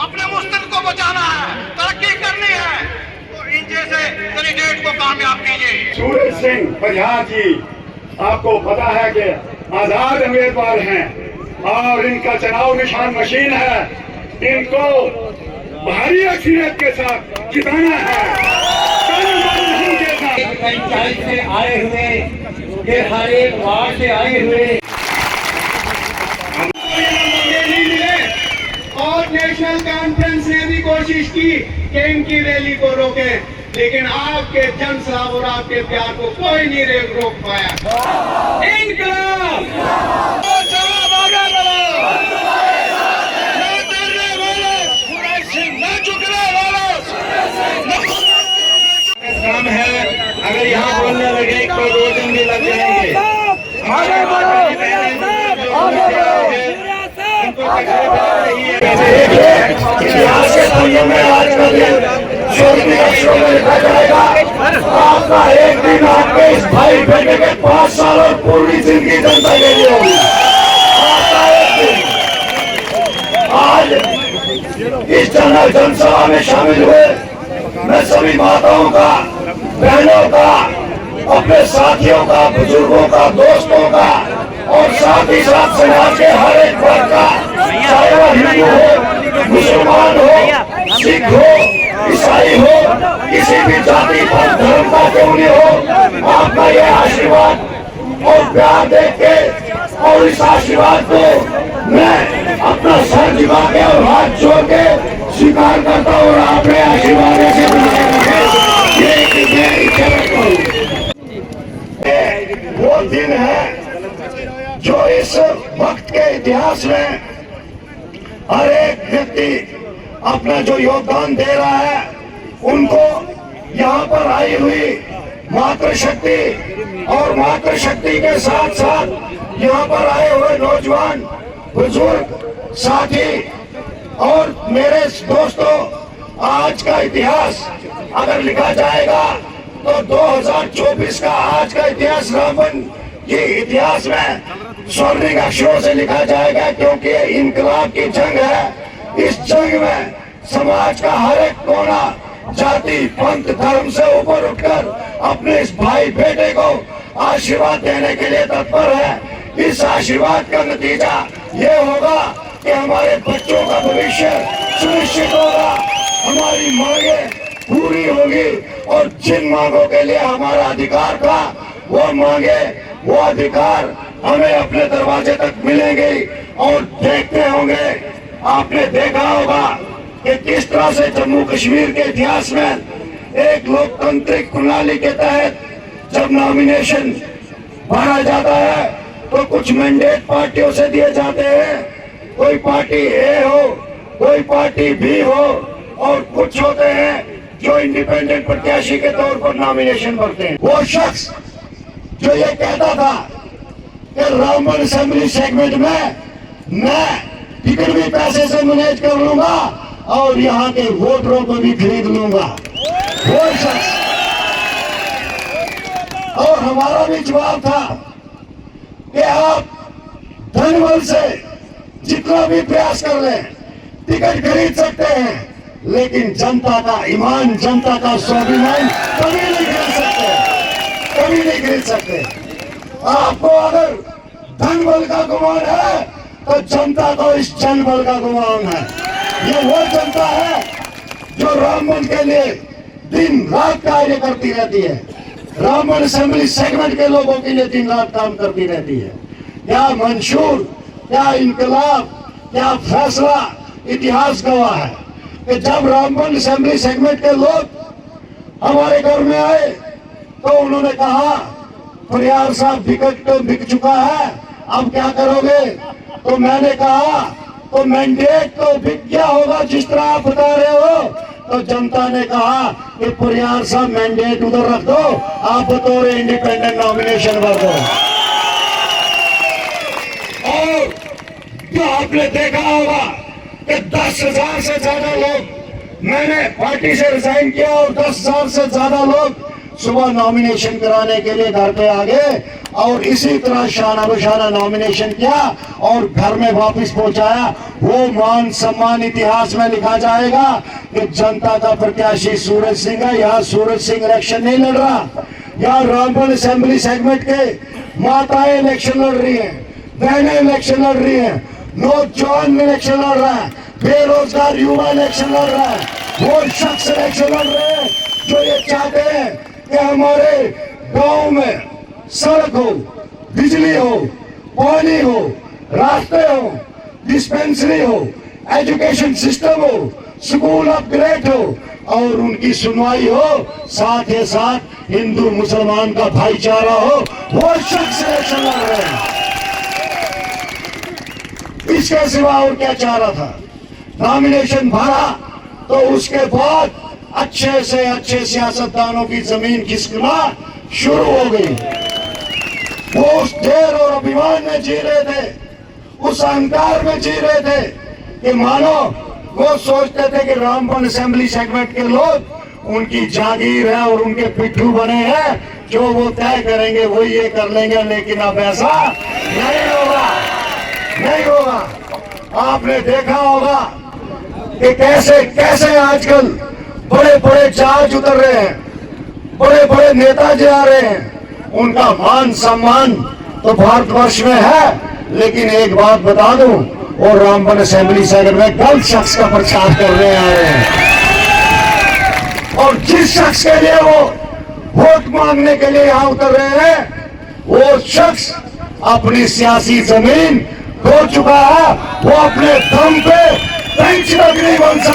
अपने मुस्तक को बचाना है, तरक्की करनी है, तो इन जैसे कैंडिडेट को कामयाब कीजिए। सूरज सिंह परिहार जी, आपको पता है कि आजाद उम्मीदवार हैं और इनका चुनाव निशान मशीन है। इनको भारी अक्सरियत के साथ जिताना है। पंचायत से आए हुए, फिर हर एक वार्ड से आए हुए नहीं मिले और नेशनल कॉन्फ्रेंस ने भी कोशिश की कि इनकी रैली को रोके, लेकिन आपके जन सलाब और आपके प्यार को कोई नहीं रोक पाया। इनकलाब काम है, अगर यहाँ बोलने लगे तो 2 दिन भी लग जाएंगे। इतिहास के पन्नों में आज का दिन स्वर्णिम अक्षरों में लिखा जाएगा। आपका एक दिन आपके इस भाई बेटे के 5 साल और पूरी जिंदगी जनता के लिए होगी। आपका एक दिन आज इस जनसभा में शामिल हुए मैं सभी माताओं का, बहनों का, अपने साथियों का, बुजुर्गों का, दोस्तों का और साथ ही साथ समाज के हर एक वर्ग का, चाहे वह हिंदू हो, मुसलमान हो, सिख हो, ईसाई हो, किसी भी जाति पर धर्म का क्यों नहीं हो, आपका ये आशीर्वाद और प्यार देख के और इस आशीर्वाद को मैं अपना सर झुका के और हाथ जोड़ के स्वीकार करता हूँ और आपने आशीर्वाद से वो दिन है जो इस वक्त के इतिहास में हर एक व्यक्ति अपना जो योगदान दे रहा है, उनको यहाँ पर आई हुई मातृशक्ति और मातृशक्ति के साथ साथ यहाँ पर आए हुए नौजवान, बुजुर्ग, साथी और मेरे दोस्तों, आज का इतिहास अगर लिखा जाएगा तो 2024 का आज का इतिहास रामबन के इतिहास में स्वर्णिम अक्षरों से लिखा जाएगा, क्योंकि ये इनकलाब की जंग है। इस जंग में समाज का हर एक कोना जाति, पंथ, धर्म से ऊपर उठकर अपने इस भाई बेटे को आशीर्वाद देने के लिए तत्पर है। इस आशीर्वाद का नतीजा ये होगा कि हमारे बच्चों का भविष्य सुनिश्चित होगा, हमारी मांगे पूरी होगी और जिन मांगों के लिए हमारा अधिकार था वो मांगे, वो अधिकार हमें अपने दरवाजे तक मिलेंगे। और देखते होंगे, आपने देखा होगा कि किस तरह से जम्मू कश्मीर के इतिहास में एक लोकतांत्रिक प्रणाली के तहत जब नॉमिनेशन भरा जाता है तो कुछ मैंडेट पार्टियों से दिए जाते हैं, कोई पार्टी ए हो, कोई पार्टी बी हो, और कुछ होते हैं जो इंडिपेंडेंट प्रत्याशी के तौर पर नॉमिनेशन भरते हैं। वो शख्स जो ये कहता था कि रामबन असेंबली सेगमेंट में मैं टिकट भी पैसे से मैनेज कर लूंगा और यहाँ के वोटरों को भी खरीद लूंगा, वो शख्स। और हमारा भी जवाब था कि आप धनबल से जितना भी प्रयास कर लें टिकट खरीद सकते हैं, लेकिन जनता का ईमान, जनता का स्वाभिमान कभी नहीं खरीद सकते, कभी नहीं खरीद सकते। आपको अगर धन बल का गुमान है तो जनता को इस जन बल का गुमान है। ये वो जनता है जो रामबन के लिए दिन रात कार्य करती रहती है, रामबन असेंबली सेगमेंट के लोगों के लिए दिन रात काम करती रहती है। क्या मंशूर, क्या इनकलाब, क्या फैसला इतिहास गवाह है कि जब रामबन असेंबली सेगमेंट के लोग हमारे घर में आए तो उन्होंने कहा परिहार साहब टिकट तो बिक चुका है, अब क्या करोगे? तो मैंने कहा तो मैंडेट तो बिक गया होगा जिस तरह आप बता रहे हो। तो जनता ने कहा कि परिहार साहब मैंडेट उधर रख दो, आप बतौर इंडिपेंडेंट नॉमिनेशन भर दो। और जो आपने देखा होगा कि 10,000 से ज्यादा लोग, मैंने पार्टी से रिजाइन किया और 10,000 से ज्यादा लोग सुबह नॉमिनेशन कराने के लिए घर पे आ गए और इसी तरह शाना बशाना नॉमिनेशन किया और घर में वापस पहुंचाया। वो मान सम्मान इतिहास में लिखा जाएगा कि जनता का प्रत्याशी सूरज सिंह है। यहाँ सूरज सिंह इलेक्शन नहीं लड़ रहा, यहाँ रामबन असेंबली सेगमेंट के माताएं इलेक्शन लड़ रही हैं, बहनें इलेक्शन लड़ रही हैं, नौजवान इलेक्शन लड़ रहा है, बेरोजगार युवा इलेक्शन लड़ रहा है। वो शख्स इलेक्शन लड़ रहे हैं जो ये चाहते हैं कि हमारे गांव में सड़क हो, बिजली हो, पानी हो, रास्ते हो, डिस्पेंसरी हो, एजुकेशन सिस्टम हो, स्कूल अपग्रेड हो और उनकी सुनवाई हो, साथ ही साथ हिंदू मुसलमान का भाईचारा हो। वो शख्स इलेक्शन लड़ रहे हैं। इसके सिवा और क्या चाह रहा था? नॉमिनेशन भरा तो उसके बाद अच्छे से अच्छे सियासतदानों की जमीन खिसकना शुरू हो गई। वो उस ढेर और अभिमान में जी रहे थे, उस अहंकार में जी रहे थे कि मानो वो सोचते थे कि रामबन असेंबली सेगमेंट के लोग उनकी जागीर है और उनके पिट्ठू बने हैं, जो वो तय करेंगे वही ये कर लेंगे। लेकिन अब ऐसा नहीं होगा, नहीं होगा। आपने देखा होगा कि कैसे कैसे आजकल बड़े बड़े जहाज उतर रहे हैं, बड़े बड़े नेता जी आ रहे हैं। उनका मान सम्मान तो भारतवर्ष में है, लेकिन एक बात बता दूं, वो रामबन असेंबली सेगमेंट में गलत शख्स का प्रचार करने आ रहे हैं। और जिस शख्स के लिए वो वोट मांगने के लिए यहां उतर रहे हैं, वो शख्स अपनी सियासी जमीन खो चुका है। वो अपने दम पे पेंच तक नहीं बन सकता।